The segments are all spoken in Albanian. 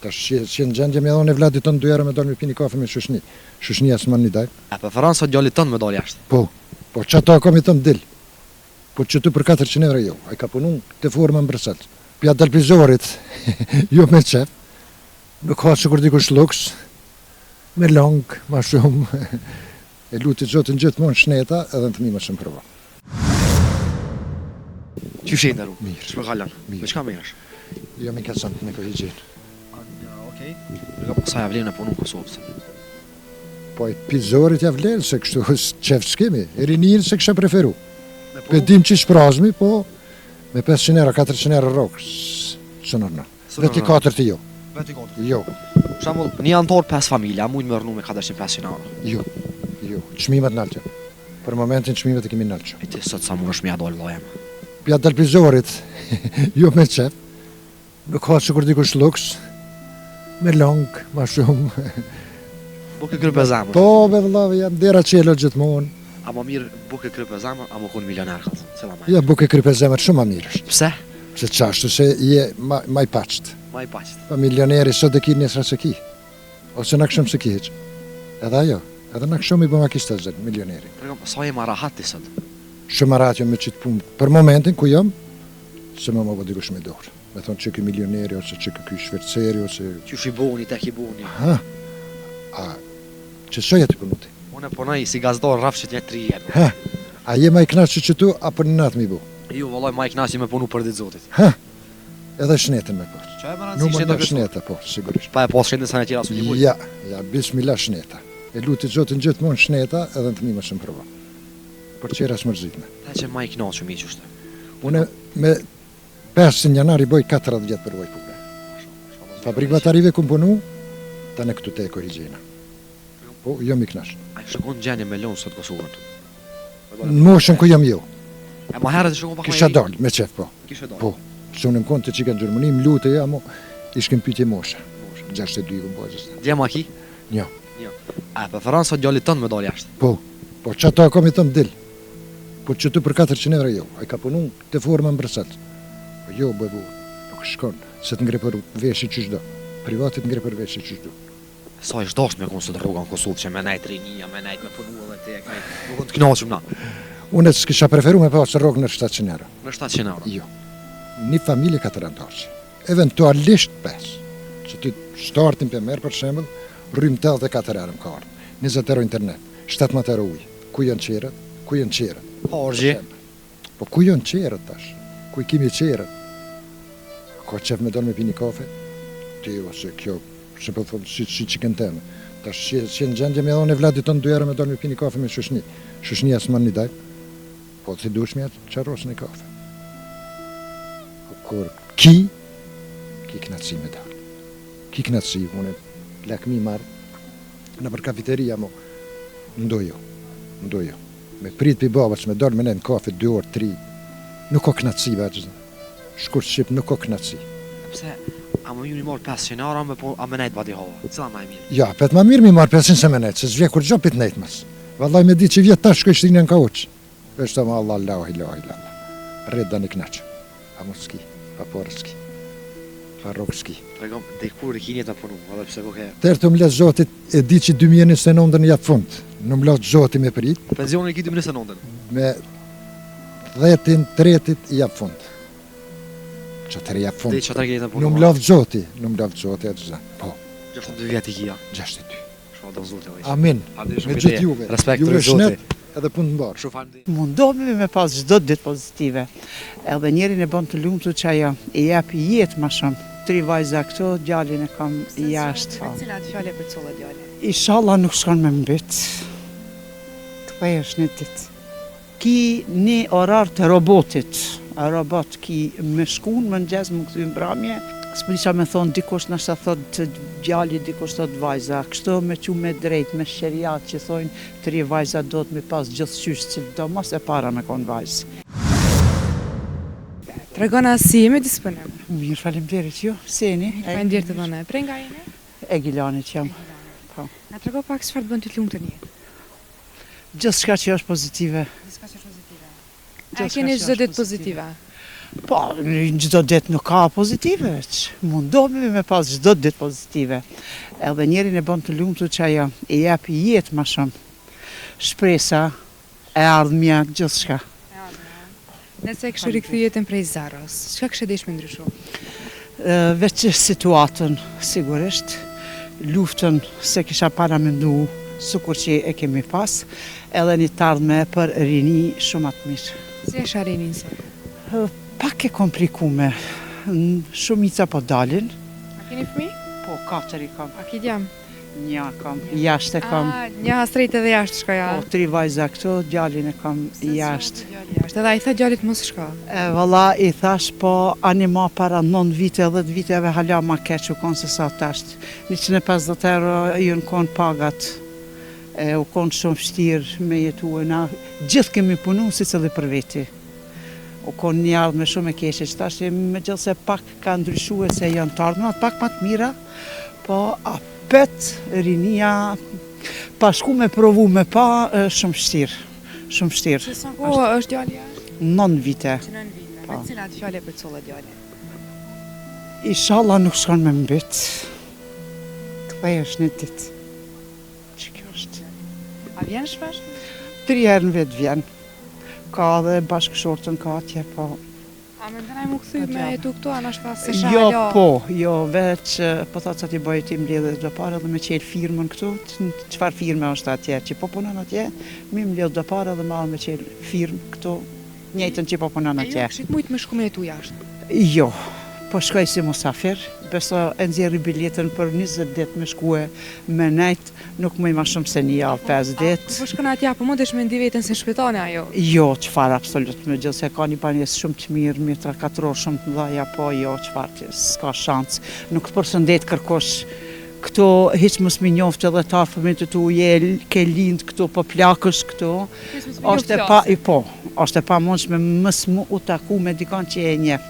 Tash që në gjendje me dhone vladit tonë 2 herë me dalë me pini kafe me shushni. Shushnia s'man një daj. A preferon sot djalit tënd me dalë jashtë? Po që ato e kam i thëmë dil. Po që tu për 400 euro jo. A i ka punu të forma në Bruxelles. Pja telvizorit, jo me qef. Nuk ha që kur dikush luks. Me long, ma shumë. E lutit zotin gjithmonë shneta edhe në të mi më shumë përva. Që shenë daru? Mirë. Shme kalon? Mirë. Me qka me jash? Jo me këtë samt me kohë gjenë. Okej. Sa ja vlenë në punu në Kosovë? Po e pizorit ja vlenë se kështu qef s'kemi. E rinirë se kësha preferu. Me Pe dim që shprazmi, po me 500 euro, 400 euro rokë. Së nërna. Veti 4 të jo. Veti 4. Jo. Shamull, një antar 5 familja, mujnë më rënu me 400-500 euro. Jo. Çmimet nalqë. Për momentin çmimet e kemi nalqë. E ti sot sa më është me ja dollë lojem. Pja telvizorit, jo me qef. Nuk ka që kur dikush luks. Me long, ma shumë. Buke krype zemër. Po, be vëllave, jam dera qelo gjithmonë. A më mirë buke krype zemër, a më kun milioner këtë. Cela ma. Ja, buke krype zemër shumë ma mirë është. Pse? Se qashtu se je ma i paqt. Ma i paqt. Pa milioneri sot e ki nesra se ki. Ose në këshëm se ki heq. Edhe ajo. Edhe në këshëm i bëma kishtë të zërë, milioneri. Sa je ma rahat të sot? Shumë arat jo me qitë punë. Për momentin ku jam, se më vë dikush me dorë. Me thonë që ki milioneri, ose që ki shverceri, ose... Që shi boni, tek i boni. Ha? A, që soja të punu ti? Unë punoj si gazdor rafshit një 3 jetë. Ha? A je ma i knaqë që tu, apo në natë mi bu? Jo, vëllaj ma i knaqë me punu për ditë zotit. Ha? Edhe shnetën me pas. Qa e më Nuk rëndësi më në shneta, po, sigurisht. Pa e pas shendet sa në tjera su një bujë. Ja, bismillah shneta. E lutit zotin gjithmonë shneta, edhe në të mi më shumë prova. Për qera s'mërzitme. Ta që ma i knaqë mi qështë. Une me 5 janari boj 40 vjetë për voj pune. Fabrikë batarive ku punu, ta në këtu te e korrigjena. Po, jam i knash. A i shëkon gjenje me lonë sot Kosovën. Në moshën ku jam jo, E ma herët e shëkon pak kisha dal, me qef, po. Kisha dalë. Po, që unë më konë të qika në Gjermani, më lutë ja, mo, ishkem pytje mosha. 62 këm bojës. Dje ma ki? Njo. A preferon sot djalit tënd me dalë jashtë? Po që ato e kom i thëmë dil. Po që tu për 400 euro jo. A i ka punu të forma në Bruxelles. Po jo, bëbu, nuk shkon. Se të ngre për veshi që shdo. Privatit ngre për veshi që shdo. Sa ishtë dasht me konë sot rruga në Kosovë që me nejt rinia, me nejt me punu edhe tek, nuk të knaqëm na. Unë s'kisha preferu me pasë rrugë në 700 euro. Në 700 euro? Jo. Një familje 4 antarësi. Eventualisht 5. Që ty shtartin për merë për shembull, rrym 84 euro më ka ardhë. 20 euro internet, 17 euro ujë. Ku janë qerët? Ku janë qerët? Hargji? Po ku janë qerët tash? Ku i kimi qerët? Ka qef me donë me pini kafe? Ti ose kjo, që po thonë si që kënë temë. Tash që në gjendje me dhone vladit tonë 2 herë me donë me pini kafe me shushni. Shushnia s'man një dajt. Po të dush me qarros në kafe. Kur ki knatësi me dalë. Ki knatësi, unë lakmi marë në për kafeteria mo, ndojo. Me prit për baba që me dalë me nejnë kafe 2 orë, 3, nuk ka knatësi veç. Shkur Shqip nuk ka knatësi. Pse, a më ju një marë 500 euro, a me nejtë bati hova? Cila ma e mirë? Ja, pet ma mirë mi marë 500 se me nejtë, se zvje kur gjo pit nejtë mas. Vallaj me di që vjetë tash shkoj shtinë në ka uqë. Vështë ma Allah, la. Red da një knaqë. A mos ski, pa porë ski, pa rogë ski. Tregom, dhe kur i kinjet me punu, edhe pse koke... Tërë të më lesë zotit, e di që 2029 në japë fund. Në më lesë zotit me prit. Pensionin e ki 2029? Me 10-in, 3-it i japë fund. Që të japë fund. Dhe që të rejtë me punu? Në më lesë zotit, e të zë. Po. 62 vjetë i kia. 62. Shma do zotit, ojë. Amin. Me gjithë juve. Respekt Juve për zotit. shnet edhe punë të mbarë. Shufan di. Mundohemi me pas çdo ditë pozitive. Edhe njerin e bën të lumtur që ajo i jep jetë më shumë. 3 vajza këtu, djalin e kam jashtë. Cilat fjale për colla djale? Inshallah nuk shkon me mbet. Këpaj është një ditë. Ki një orar të robotit. A robot ki me shkun, më nxez, më këthy mbramje. S'prisha me thonë dikush nështë thot të djali, dikush thot vajza. Kështu me që me drejt, me shëriat që thonë 3 vajza do të me pas gjithë qysh që do mos e para me konë vajzë. Tregona si jemi disponim. Mirë, faleminderit ju. Seni? Faleminderit të dhënë. Prej nga jeni? Egilanit jam. Po. Na trego pak çfarë të bën të lumtur në jetë. Gjithçka që është pozitive. Diçka që është pozitive. A keni çdo ditë pozitive? Po, në çdo ditë nuk ka pozitive, mundohemi me pas çdo ditë pozitive. Edhe njerin e bën të lumtur që ajo i jep jetë më shumë. Shpresa, e ardhmja, gjithçka. Nëse kështë rikëthy jetën prej zarës, çka kështë desh me ndryshu? Veç situatën, sigurisht, luftën se kisha para mendu, sukur që e kemi pas, edhe një tardhme për rini shumë atë mirë. Si e sharinin sot? Pak e komplikume, shumica po dalin, A keni fëmi? po 4 i kam, A ki djam? një kam, jashtë e kam, Një hasrejt edhe jashtë shka ja. po 3 vajza këto, djalin e kam jashtë. Edhe a i tha djallit mos shka. Valla i thash po anima para 9 vite, 10 viteve hala ma keq u konë se sa tash. 150 euro ju në konë pagat, u konë shumë vështirë me jetu e na. Gjithë kemi punu si cëllë për veti. U konë një ardhme shumë e keqe që tash me gjithë se pak ka ndryshu e se janë të ardhme, pak ma të mira, po apet rinia, pa shku me provu me pa, shumë vështirë. Shumë vështirë. Që sa kohë është djalli jashtë? 9 vite. Që nën vite. Po. Me cilat fjale për colla djalli? Inshallah nuk shkon me mbet. Këthej është një ditë. Që kjo është? A vjen shpesh? 3 herë në vetë vjen. Ka dhe bashkëshortën ka atje, po. A me ndënaj mu këthy me Atje. jetu këto, a në shpa se shala? Jo, po, jo, veç, po thotë sa ti bëjë ti mbledhe do parë dhe me qelë firmën këtu, qëfar firme është atje, që po punon atje, mi mbledhe do parë dhe marë me qelë firmë këtu, njëjtën që po punon E ju atje. këshit mujtë me shku me jetu jashtë? Jo, po shkoj si musafir, beso e nxjerri biletën për 20 ditë me shkue me nejt, nuk mëj ma shumë se një javë 5 ditë. Po shkën atja, po mundesh me ndi vetën se shpitane ajo? Jo, qëfar absolut, me gjithë se ka një banjes shumë të mirë, mjetra katror shumë të mdhaja, po jo, qëfar që s'ka shansë. Nuk të përshëndet kërkosh këto, hiq mos mi njoftë edhe ta fëmijët e tu, ke lindë këto, po plakësh këto, është e pa, është e pa mundshme mës mu u taku me dikon që e njeh,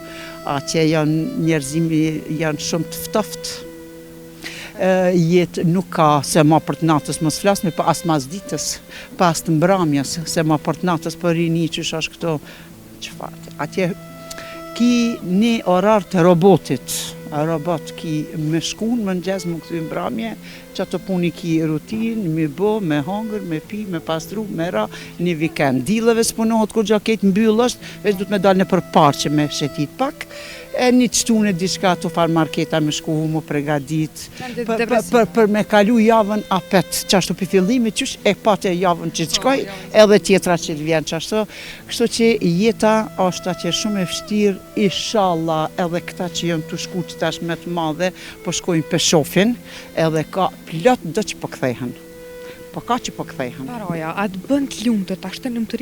që janë njerëzimi, janë shumë të ftoftë. Jetë nuk ka se ma për të natës mos flasme, pa as mas ditës, pas të mbramjes, se ma për të natës për rini qysh është këto, qëfar, atje ki një orar të robotit, robot ki me shkun, më nxez, më këthy mbramje, që ato puni ki rutin, me bo, me hangër, me pi, me pastru, me ra, një vikend. Dileve s'punohet kur gjaket mbyll është, veç du të me dalë në për parqe me shetit pak, e një qëtune diçka të farë marketa me shku, mu pregadit, për me kalu javën apet, qashtu për fillimi, qysh e pate javën që të shkoj, edhe tjetra që të vjen qashtu, kështu që jeta është atje shumë e vështirë, inshallah edhe këta që jënë të shku që tash me të madhe, po shkojnë për shofin, edhe ka plot do që po kthehen. Po ka që po kthehen. Paroja, a të bën të lumë të ta shtë lumëtëri?